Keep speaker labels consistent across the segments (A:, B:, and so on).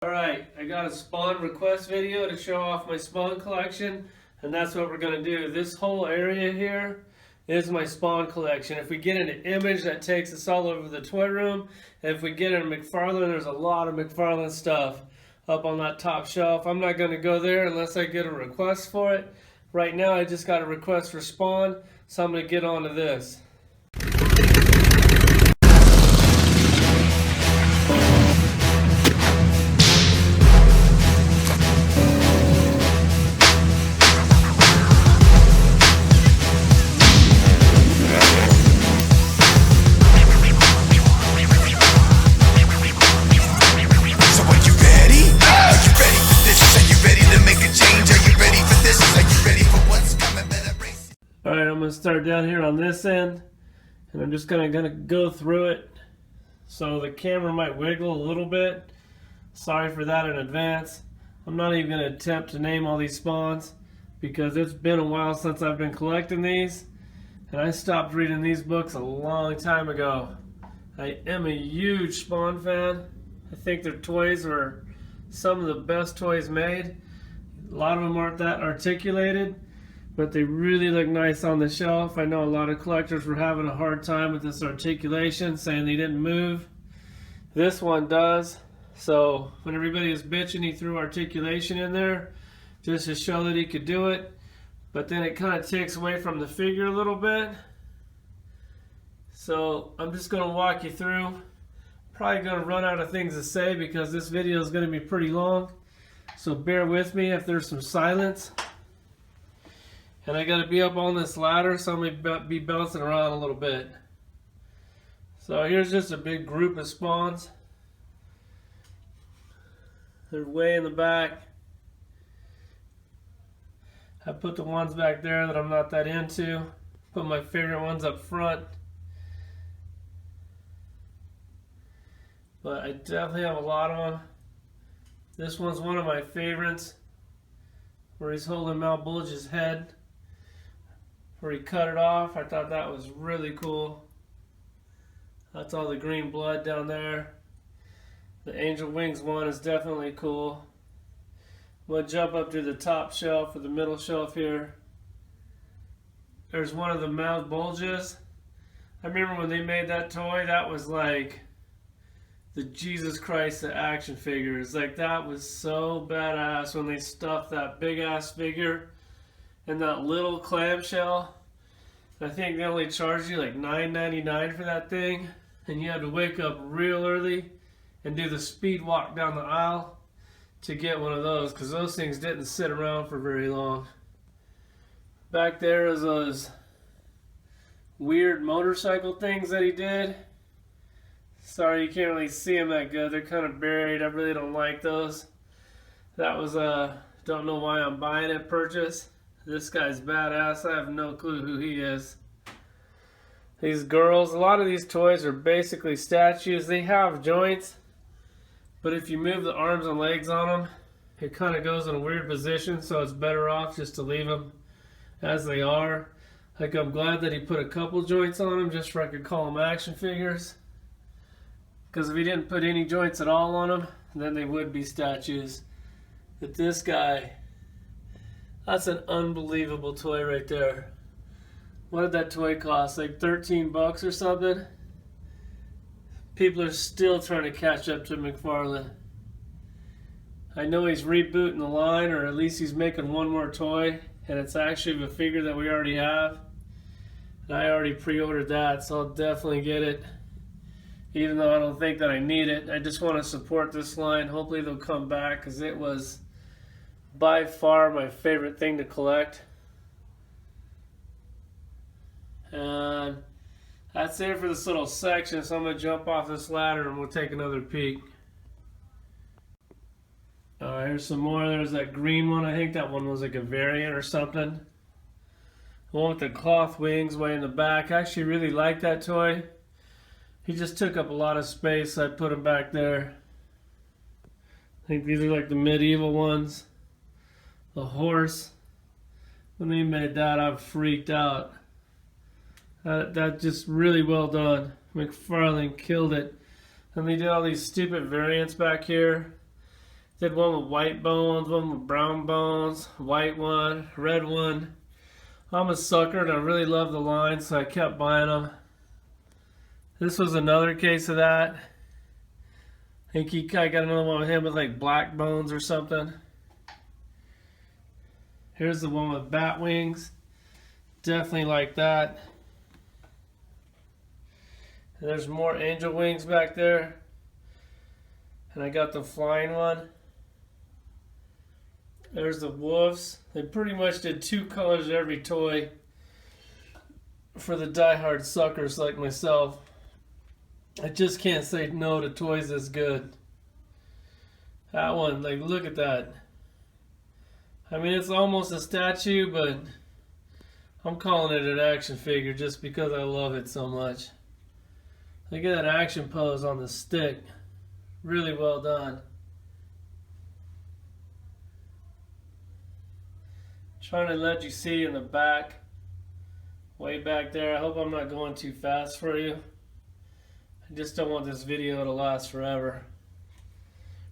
A: Alright, I got a spawn request video to show off my spawn collection, and that's what we're going to do. This whole area here is my spawn collection. If we get an image, that takes us all over the toy room. And if we get a McFarlane, there's a lot of McFarlane stuff up on that top shelf. I'm not going to go there unless I get a request for it. Right now I just got a request for spawn, so I'm going to get onto this. Alright, I'm going to start down here on this end, and I'm just going to go through it. So the camera might wiggle a little bit. Sorry for that in advance. I'm not even going to attempt to name all these spawns because it's been a while since I've been collecting these, and I stopped reading these books a long time ago. I am a huge Spawn fan. I think their toys are some of the best toys made. A lot of them aren't that articulated, but they really look nice on the shelf. I know a lot of collectors were having a hard time with this articulation, saying they didn't move. This one does. So when everybody was bitching, he threw articulation in there just to show that he could do it. But then it kind of takes away from the figure a little bit. So I'm just going to walk you through. Probably going to run out of things to say because this video is going to be pretty long. So bear with me if there's some silence. And I got to be up on this ladder, so I'm going to be bouncing around a little bit. So here's just a big group of spawns. They're way in the back. I put the ones back there that I'm not that into. Put my favorite ones up front. But I definitely have a lot of them. This one's one of my favorites, where he's holding Mal Bulge's head, where he cut it off. I thought that was really cool. That's all the green blood down there. The Angel Wings one is definitely cool. I'm going to jump up to the top shelf or the middle shelf here. There's one of the Mal Bulges. I remember when they made that toy, that was like the Jesus Christ of action figures. Like, that was so badass when they stuffed that big ass figure in that little clamshell. I think they only charged you like $9.99 for that thing, and you had to wake up real early and do the speed walk down the aisle to get one of those, because those things didn't sit around for very long. Back there is those weird motorcycle things that he did. Sorry, you can't really see them that good. They're kind of buried. I really don't like those. That was don't know why I'm buying it purchase. This guy's badass. I have no clue who he is. These girls, a lot of these toys are basically statues. They have joints, but if you move the arms and legs on them, it kind of goes in a weird position, so it's better off just to leave them as they are. Like, I'm glad that he put a couple joints on them just so I could call them action figures. Because if he didn't put any joints at all on them, then they would be statues. But this guy, that's an unbelievable toy right there. What did that toy cost? Like 13 bucks or something? People are still trying to catch up to McFarlane. I know he's rebooting the line, or at least he's making one more toy, and it's actually a figure that we already have. And I already pre-ordered that, so I'll definitely get it. Even though I don't think that I need it. I just want to support this line. Hopefully they'll come back, because it was by far my favorite thing to collect. And that's it for this little section, so I'm going to jump off this ladder and we'll take another peek. Alright, here's some more. There's that green one. I think that one was like a variant or something. The one with the cloth wings way in the back. I actually really like that toy. He just took up a lot of space, so I put him back there. I think these are like the medieval ones. The horse. When they made that, I freaked out. That just really well done. McFarlane killed it. And they did all these stupid variants back here. Did one with white bones, one with brown bones, white one, red one. I'm a sucker and I really love the line, so I kept buying them. This was another case of that. I think I got another one with him with like black bones or something. Here's the one with bat wings. Definitely like that. And there's more angel wings back there. And I got the flying one. There's the wolves. They pretty much did 2 colors of every toy for the diehard suckers like myself. I just can't say no to toys this good. That one, like, look at that. I mean, it's almost a statue, but I'm calling it an action figure just because I love it so much. Look at that action pose on the stick. Really well done. Trying to let you see in the back, way back there. I hope I'm not going too fast for you. I just don't want this video to last forever.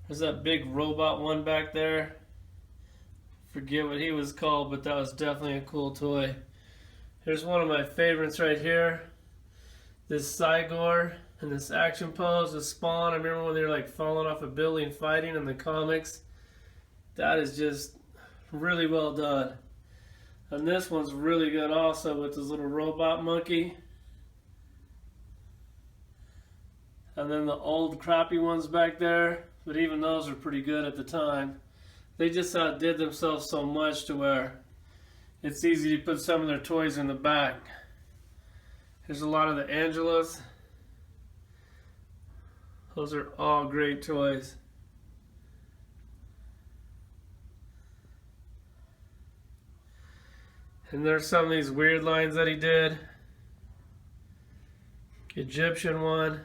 A: There's that big robot one back there. Forget what he was called, but that was definitely a cool toy. Here's one of my favorites right here. This Cygor and this action pose with Spawn. I remember when they were like falling off a building fighting in the comics. That is just really well done. And this one's really good also with this little robot monkey. And then the old crappy ones back there, but even those are pretty good at the time. They just outdid themselves so much to where it's easy to put some of their toys in the back. There's a lot of the Angelas. Those are all great toys. And there's some of these weird lines that he did. Egyptian one.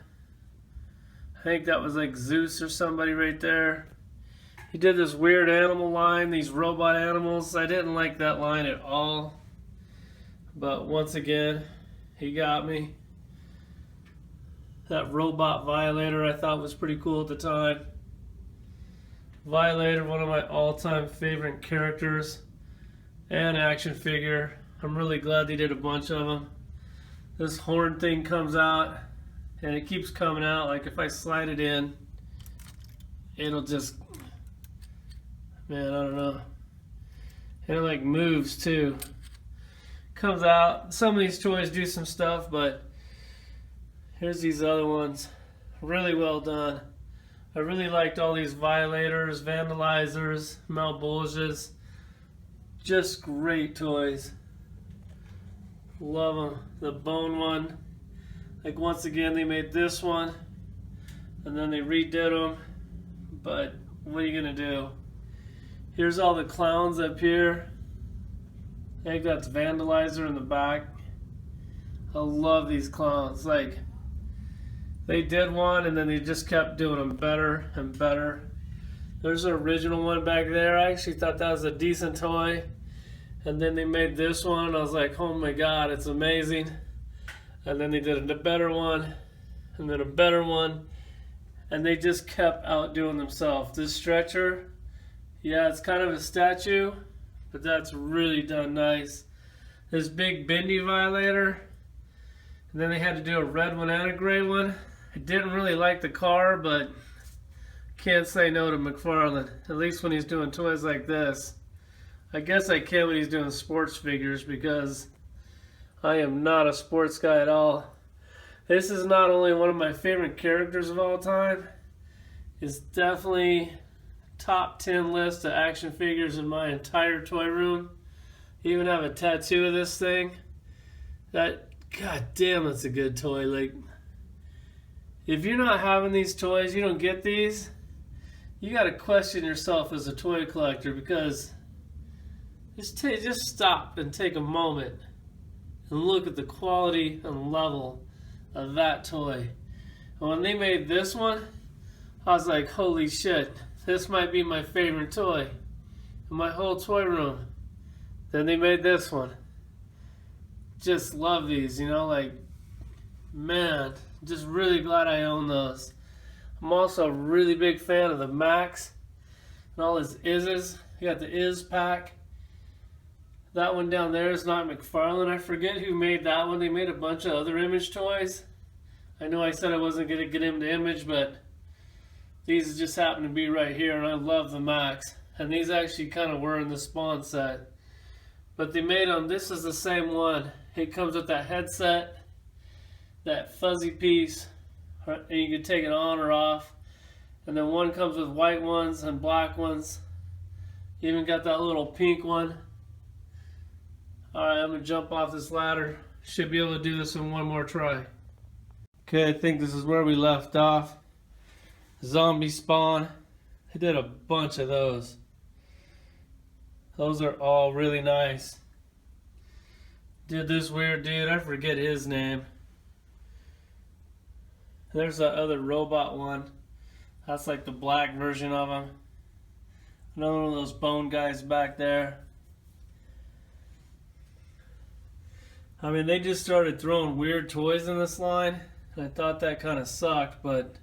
A: I think that was like Zeus or somebody right there. He did this weird animal line, these robot animals. I didn't like that line at all. But once again, he got me. That robot Violator I thought was pretty cool at the time. Violator, one of my all-time favorite characters and action figure. I'm really glad they did a bunch of them. This horn thing comes out and it keeps coming out. Like if I slide it in, it'll just, man, I don't know. And it like moves too. Comes out. Some of these toys do some stuff, but here's these other ones. Really well done. I really liked all these Violators, Vandalizers, Malbolges. Just great toys. Love them. The bone one. Like once again, they made this one. And then they redid them. But what are you going to do? Here's all the clowns up here. I think that's Vandalizer in the back. I love these clowns. Like, they did one and then they just kept doing them better and better. There's an original one back there. I actually thought that was a decent toy. And then they made this one and I was like, oh my god, it's amazing. And then they did a better one. And then a better one. And they just kept outdoing themselves. This stretcher, yeah, it's kind of a statue, but that's really done nice. This big bendy Violator. And then they had to do a red one and a gray one. I didn't really like the car, but can't say no to McFarlane. At least when he's doing toys like this. I guess I can when he's doing sports figures because I am not a sports guy at all. This is not only one of my favorite characters of all time, it's definitely top 10 list of action figures in my entire toy room. I even have a tattoo of this thing. That, god damn, that's a good toy. Like, if you're not having these toys, you don't get these, you got to question yourself as a toy collector because just stop and take a moment and look at the quality and level of that toy. And when they made this one, I was like, holy shit, this might be my favorite toy in my whole toy room. Then they made this one. Just love these, you know, like, man, just really glad I own those. I'm also a really big fan of the Max. and all his Izzes. You got the Izz pack. That one down there is not McFarlane. I forget who made that one. They made a bunch of other Image toys. I know I said I wasn't going to get into Image, but these just happen to be right here, and I love the Max. And these actually kind of were in the Spawn set. But they made them, this is the same one. It comes with that headset, that fuzzy piece, and you can take it on or off. And then one comes with white ones and black ones. You even got that little pink one. Alright, I'm going to jump off this ladder. Should be able to do this in one more try. Okay, I think this is where we left off. Zombie Spawn. I did a bunch of those. Those are all really nice. Did this weird dude, I forget his name. There's that other robot one. That's like the black version of him. Another one of those bone guys back there. I mean, they just started throwing weird toys in this line. And I thought that kind of sucked, but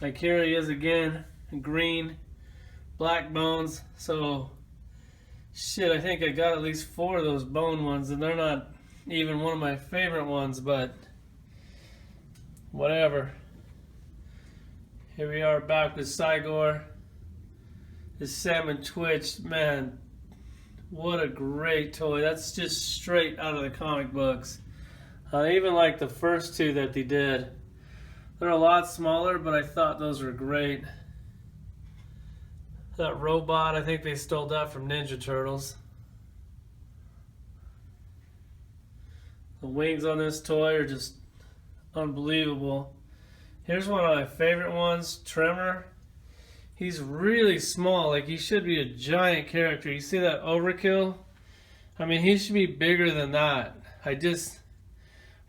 A: like here he is again, green, black bones. So, shit, I think I got at least 4 of those bone ones, and they're not even one of my favorite ones, but whatever. Here we are back with Cygor. This Salmon Twitch, man, what a great toy. That's just straight out of the comic books. I even like the first 2 that they did. They're a lot smaller, but I thought those were great. That robot, I think they stole that from Ninja Turtles. The wings on this toy are just unbelievable. Here's one of my favorite ones, Tremor. He's really small, like he should be a giant character. You see that Overkill? I mean, he should be bigger than that. I just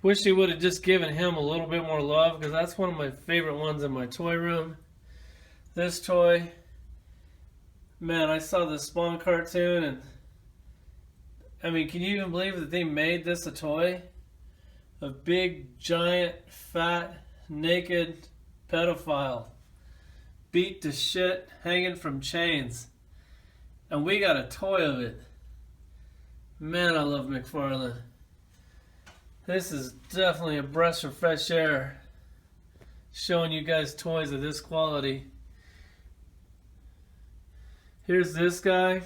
A: wish they would have just given him a little bit more love, because that's one of my favorite ones in my toy room. This toy, man, I saw the Spawn cartoon, and I mean, can you even believe that they made this a toy? A big, giant, fat, naked pedophile. Beat to shit, hanging from chains. And we got a toy of it. Man, I love McFarlane. This is definitely a breath of fresh air, showing you guys toys of this quality. Here's this guy.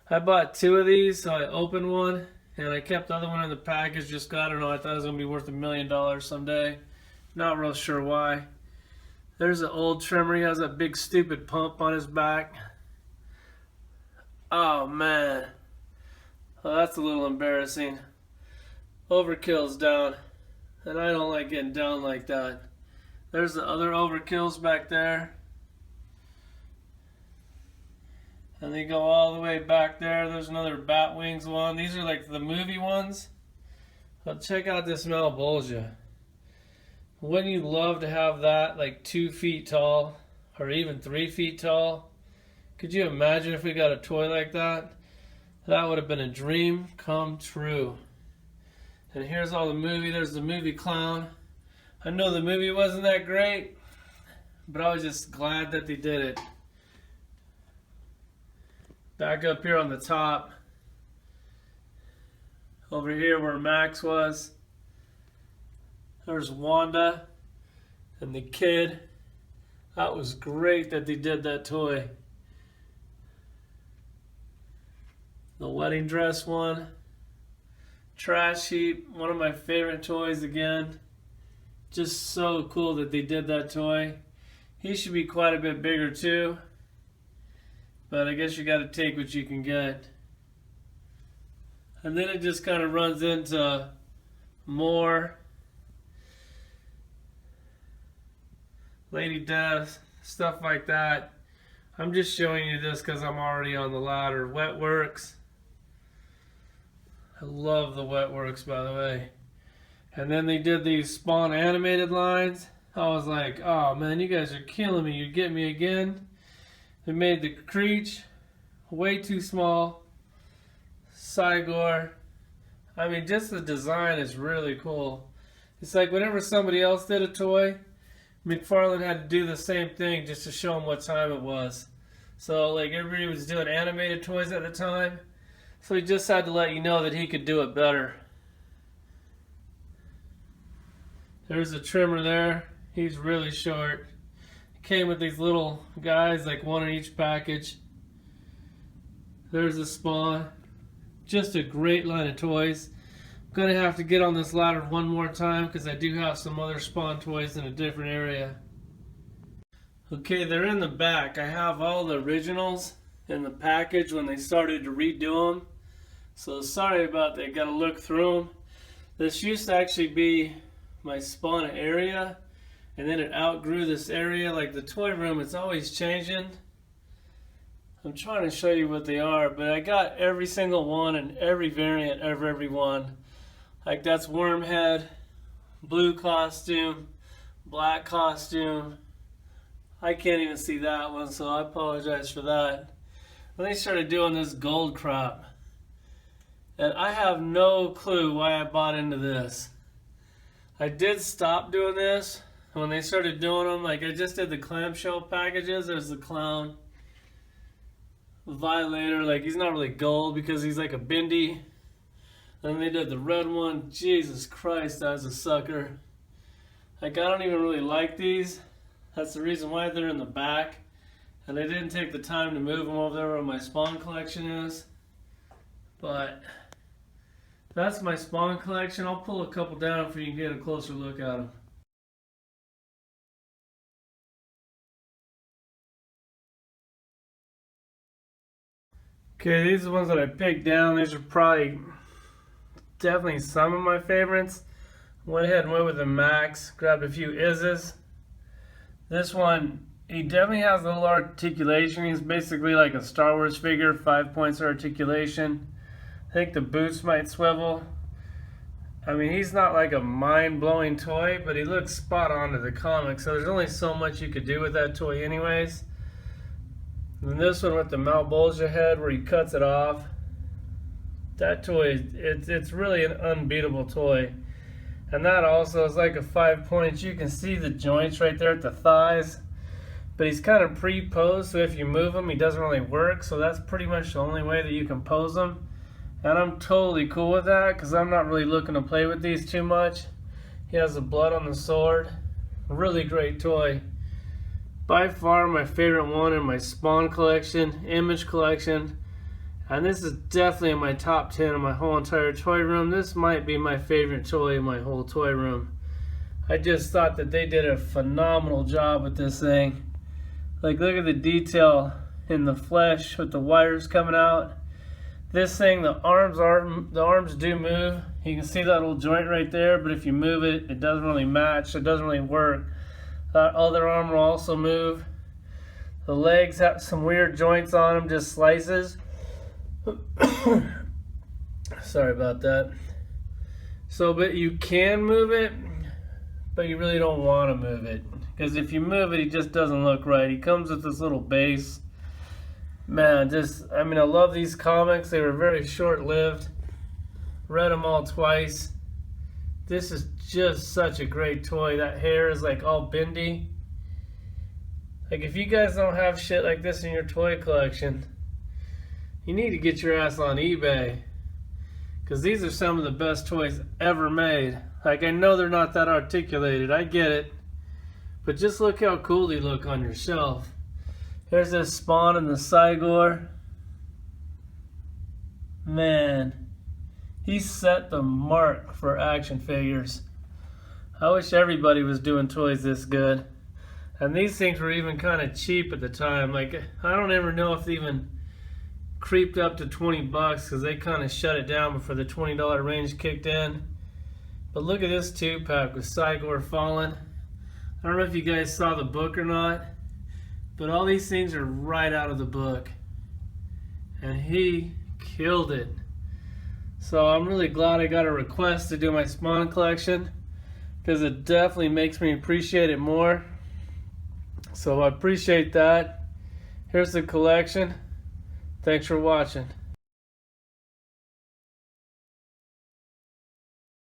A: I bought 2 of these, so I opened one, and I kept the other one in the package. Just got, I don't know, I thought it was going to be worth $1 million someday. Not real sure why. There's an old Tremor. He has that big stupid pump on his back. Oh man. Well, that's a little embarrassing. Overkill's down. And I don't like getting down like that. There's the other Overkills back there. And they go all the way back there. There's another Batwings one. These are like the movie ones. But check out this Malebolgia. Wouldn't you love to have that like 2 feet tall or even 3 feet tall? Could you imagine if we got a toy like that? That would have been a dream come true. And here's all the movie. There's the movie clown. I know the movie wasn't that great, but I was just glad that they did it. Back up here on the top. Over here where Max was. There's Wanda and the kid. That was great that they did that toy. The wedding dress one. Trash Heap, one of my favorite toys again. Just so cool that they did that toy. He should be quite a bit bigger too. But I guess you got to take what you can get. And then it just kind of runs into more Lady Death, stuff like that. I'm just showing you this because I'm already on the ladder. Wetworks. I love the Wetworks, by the way. And then they did these Spawn animated lines. I was like, oh man, you guys are killing me. You get me again. They made the Creech way too small. Cygor. I mean, just the design is really cool. It's like whenever somebody else did a toy, McFarlane had to do the same thing just to show them what time it was. So like everybody was doing animated toys at the time. So he just had to let you know that he could do it better. There's a trimmer there. He's really short. It came with these little guys, like one in each package. There's a Spawn. Just a great line of toys. I'm going to have to get on this ladder one more time because I do have some other Spawn toys in a different area. Okay, they're in the back. I have all the originals in the package when they started to redo them. So sorry about that. Got to look through them. This used to actually be my Spawn area, and then it outgrew this area. Like the toy room, it's always changing. I'm trying to show you what they are, but I got every single one and every variant of every one. Like that's Wormhead, blue costume, black costume. I can't even see that one, so I apologize for that. Then they started doing this gold crap. And I have no clue why I bought into this. I did stop doing this when they started doing them. Like I just did the clamshell packages. There's the clown. The Violator, like he's not really gold because he's like a bendy. Then they did the red one. Jesus Christ, that was a sucker. Like I don't even really like these. That's the reason why they're in the back. And I didn't take the time to move them over there where my Spawn collection is. But that's my Spawn collection. I'll pull a couple down for you to get a closer look at them. Okay, these are the ones that I picked down. These are probably definitely some of my favorites. Went ahead and went with the Max. Grabbed a few Izzes. This one, he definitely has a little articulation. He's basically like a Star Wars figure, 5 points of articulation. I think the boots might swivel. I mean, he's not like a mind-blowing toy, but he looks spot on to the comic, so there's only so much you could do with that toy anyways. And this one with the Malebolgia head where he cuts it off. That toy, it's really an unbeatable toy. And that also is like a 5 points. You can see the joints right there at the thighs. But he's kind of pre-posed, so if you move him, he doesn't really work. So that's pretty much the only way that you can pose him. And I'm totally cool with that because I'm not really looking to play with these too much. He has the blood on the sword. Really great toy. By far my favorite one in my Spawn collection, Image collection. And this is definitely in my top 10 of my whole entire toy room. This might be my favorite toy in my whole toy room. I just thought that they did a phenomenal job with this thing. Like look at the detail in the flesh with the wires coming out. This thing, the arms do move. You can see that little joint right there, but if you move it, it doesn't really match. It doesn't really work. That other arm will also move. The legs have some weird joints on them, just slices. Sorry about that. So, but you can move it, but you really don't want to move it. Because if you move it, he just doesn't look right. He comes with this little base. Man, I mean, I love these comics. They were very short-lived. Read them all twice. This is just such a great toy. That hair is like all bendy. Like if you guys don't have shit like this in your toy collection, you need to get your ass on eBay. Because these are some of the best toys ever made. Like I know they're not that articulated. I get it. But just look how cool they look on your shelf. There's this Spawn and the Cygor. Man, he set the mark for action figures. I wish everybody was doing toys this good. And these things were even kind of cheap at the time. Like, I don't ever know if they even creeped up to 20 bucks because they kind of shut it down before the $20 range kicked in. But look at this 2-pack with Cygor Fallen. I don't know if you guys saw the book or not, but all these things are right out of the book. And he killed it. So I'm really glad I got a request to do my Spawn collection because it definitely makes me appreciate it more. So I appreciate that. Here's the collection. Thanks for watching.